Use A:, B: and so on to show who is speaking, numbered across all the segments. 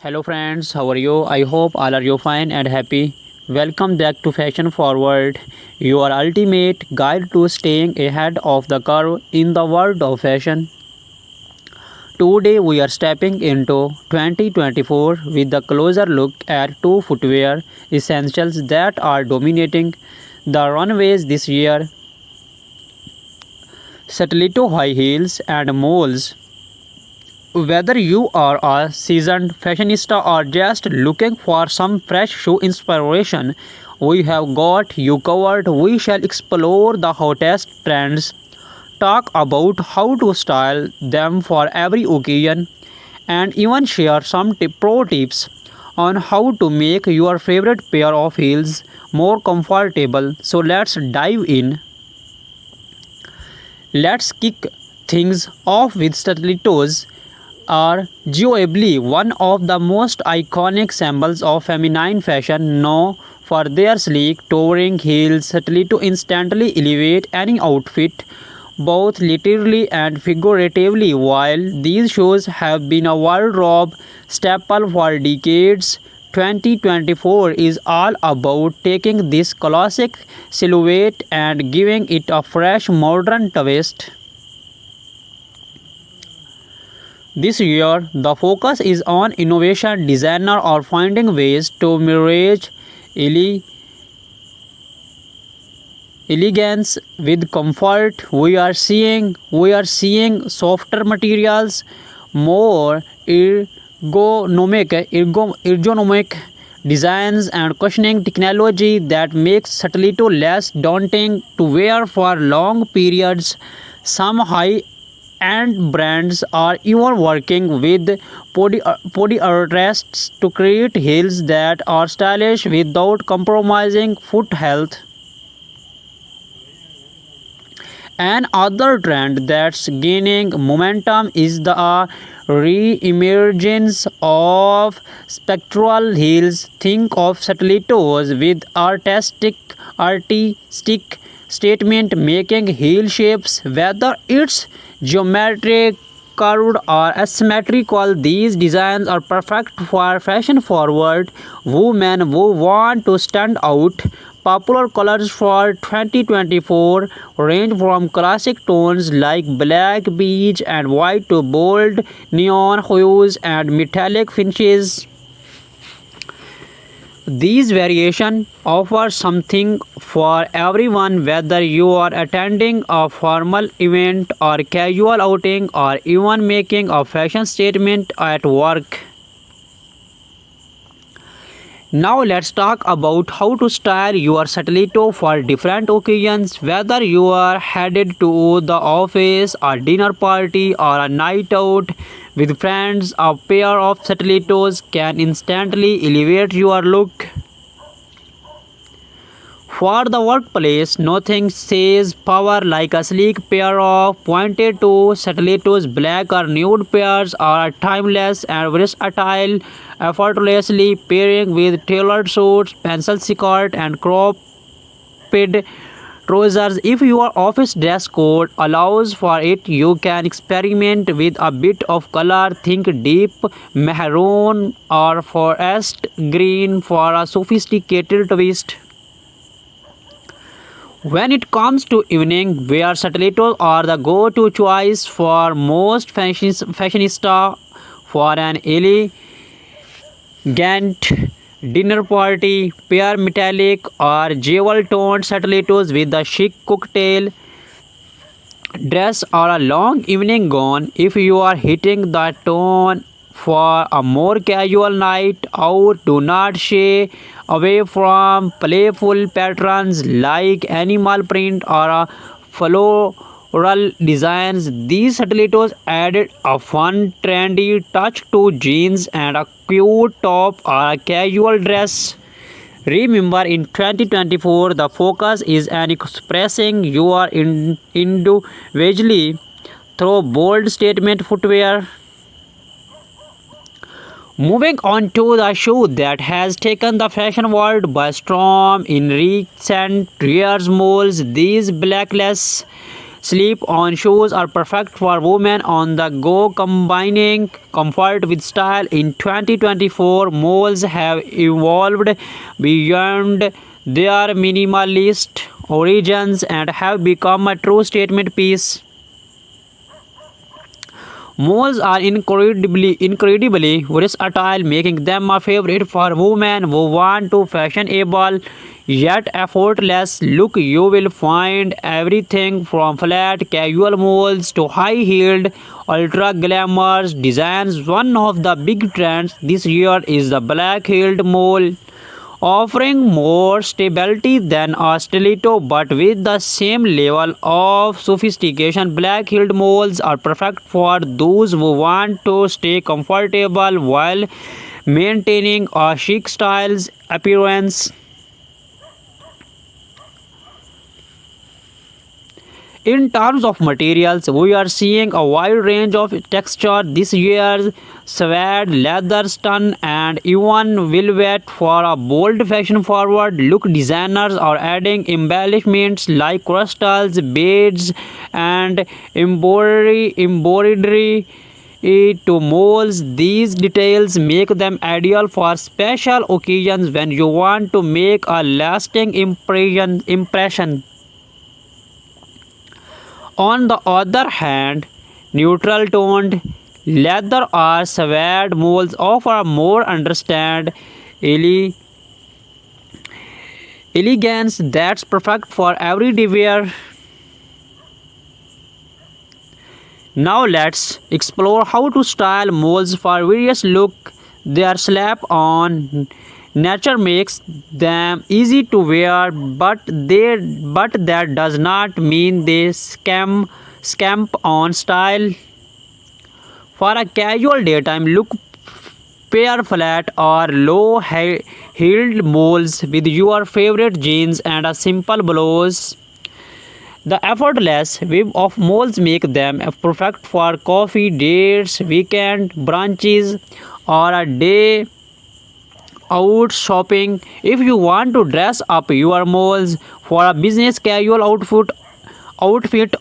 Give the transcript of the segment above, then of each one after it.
A: Hello friends, how are you? I hope all are you fine and happy. Welcome back to Fashion Forward, your ultimate guide to staying ahead of the curve in the world of fashion. Today we are stepping into 2024 with a closer look at two footwear essentials that are dominating the runways this year: stiletto high heels and moles. Whether you are a seasoned fashionista or just looking for some fresh shoe inspiration, we have got you covered. We shall explore the hottest trends, talk about how to style them for every occasion, and even share some pro tips on how to make your favorite pair of heels more comfortable. So let's dive in. Let's kick things off with stilettos are arguably one of the most iconic symbols of feminine fashion, known for their sleek, towering heels. Stiletto instantly elevate any outfit, both literally and figuratively. While these shoes have been a wardrobe staple for decades, 2024 is all about taking this classic silhouette and giving it a fresh modern twist. This year, the focus is on innovation, designer or finding ways to merge ele- elegance with comfort. We are seeing softer materials, more ergonomic designs, and cushioning technology that makes stiletto less daunting to wear for long periods. Some high and brands are even working with podiatrists to create heels that are stylish without compromising foot health. Another trend that's gaining momentum is the re-emergence of spectral heels. Think of stilettos with artistic statement making heel shapes, whether it's geometric, curved, or asymmetrical. These designs are perfect for fashion forward women who want to stand out. Popular colors for 2024 range from classic tones like black, beige, and white to bold neon hues and metallic finishes. These variations offer something for everyone, whether you are attending a formal event or casual outing or even making a fashion statement at work. Now let's talk about how to style your stiletto for different occasions. Whether you are headed to the office, a dinner party, or a night out with friends, a pair of stilettos can instantly elevate your look. For the workplace, nothing says power like a sleek pair of pointed toe stilettos. Black or nude pairs are timeless and versatile, effortlessly pairing with tailored suits, pencil skirt, and cropped trousers. If your office dress code allows for it, you can experiment with a bit of color. Think deep maroon or forest green for a sophisticated twist. When it comes to evening wear, stilettos are the go-to choice for most fashionista for an elegant dinner party. Pair metallic or jewel-toned stilettos with a chic cocktail dress or a long evening gown. If you are hitting the tone for a more casual night out, do not shy away from playful patterns like animal print or a floral designs. These stilettos added a fun, trendy touch to jeans and a cute top or a casual dress. Remember, in 2024, the focus is on expressing your individually through bold statement footwear. Moving on to the shoe that has taken the fashion world by storm in recent years, moles. These blackless slip-on shoes are perfect for women on the go, combining comfort with style. In 2024, malls have evolved beyond their minimalist origins and have become a true statement piece. Malls are incredibly versatile, making them a favorite for women who want to fashionable yet effortless look. You will find everything from flat casual malls to high-heeled ultra glamorous designs. One of the big trends this year is the black-heeled mall, offering more stability than a stiletto but with the same level of sophistication. Black-heeled malls are perfect for those who want to stay comfortable while maintaining a chic styles appearance. In terms of materials, we are seeing a wide range of texture this year: suede, leather, stun, and even velvet for a bold fashion-forward look. Designers are adding embellishments like crystals, beads, and embroidery to molds. These details make them ideal for special occasions when you want to make a lasting impression. On the other hand, neutral toned leather or suede molds offer a more understand elegance that's perfect for everyday wear. Now let's explore how to style molds for various look. Their slap on nature makes them easy to wear, but that does not mean they scamp on style. For a casual daytime look, pair flat or low-heeled molds with your favorite jeans and a simple blouse. The effortless web of molds make them perfect for coffee dates, weekend brunches, or a day out shopping. If you want to dress up your molds for a business casual outfit,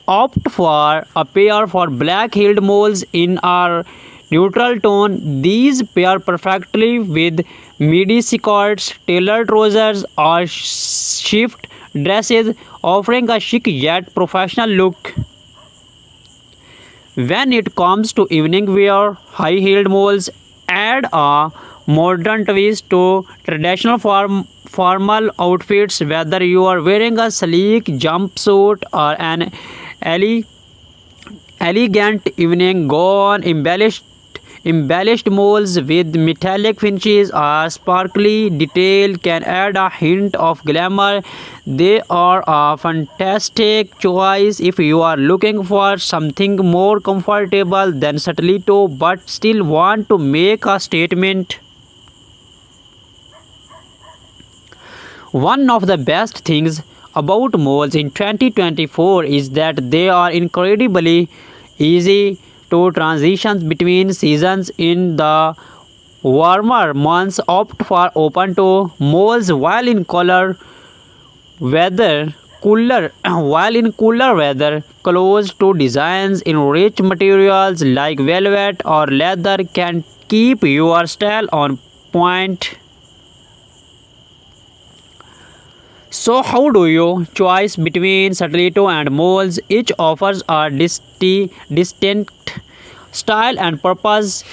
A: opt for a pair for black-heeled molds in a neutral tone. These pair perfectly with midi skirts, tailored trousers, or shift dresses, offering a chic yet professional look. When it comes to evening wear, high-heeled molds add a modern twist to traditional formal outfits. Whether you are wearing a sleek jumpsuit or an ele- elegant evening gown, embellished molds with metallic finishes or sparkly detail can add a hint of glamour. They are a fantastic choice if you are looking for something more comfortable than stiletto but still want to make a statement. One of the best things about malls in 2024 is that they are incredibly easy to transition between seasons. In the warmer months, opt for open toe malls, while in cooler weather, close to designs in rich materials like velvet or leather can keep your style on point. So how do you choose between stiletto and molds? Each offers a distinct style and purpose,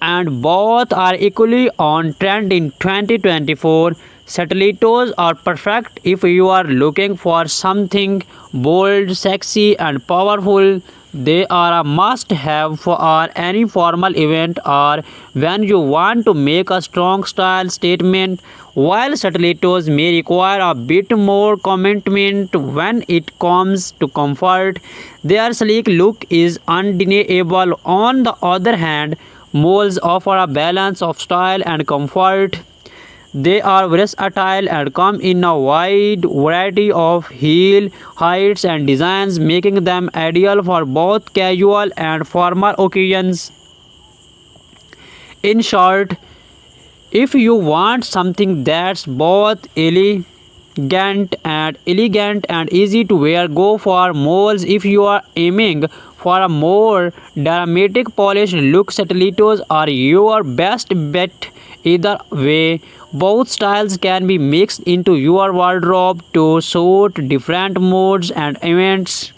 A: and both are equally on trend in 2024. Stilettos are perfect if you are looking for something bold, sexy, and powerful. They are a must-have for any formal event or when you want to make a strong style statement. While stilettos may require a bit more commitment when it comes to comfort, their sleek look is undeniable. On the other hand, molds offer a balance of style and comfort. They are versatile and come in a wide variety of heel heights and designs, making them ideal for both casual and formal occasions. In short, if you want something that's both and elegant and easy to wear. Go for moles if you are aiming for a more dramatic polished look. Stilettos are your best bet. Either way, both styles can be mixed into your wardrobe to suit different moods and events.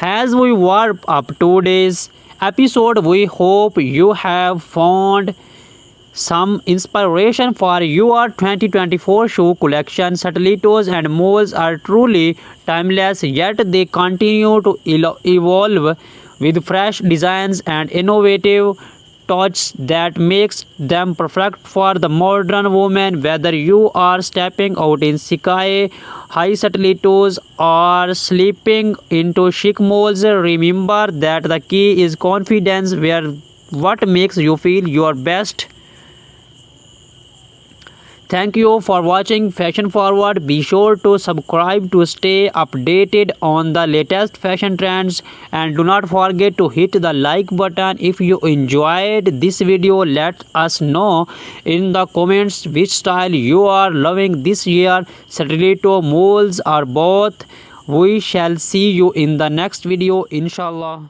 A: As we wrap up today's episode, we hope you have found some inspiration for your 2024 shoe collection. Stilettos and moles are truly timeless, yet they continue to evolve with fresh designs and innovative touch that makes them perfect for the modern woman. Whether you are stepping out in sky high stilettos or slipping into chic moles, remember that the key is confidence. Wear what makes you feel your best. Thank you for watching Fashion Forward. Be sure to subscribe to stay updated on the latest fashion trends, and do not forget to hit the like button. If you enjoyed this video, let us know in the comments which style you are loving this year, stiletto, moles or both. We shall see you in the next video, inshallah.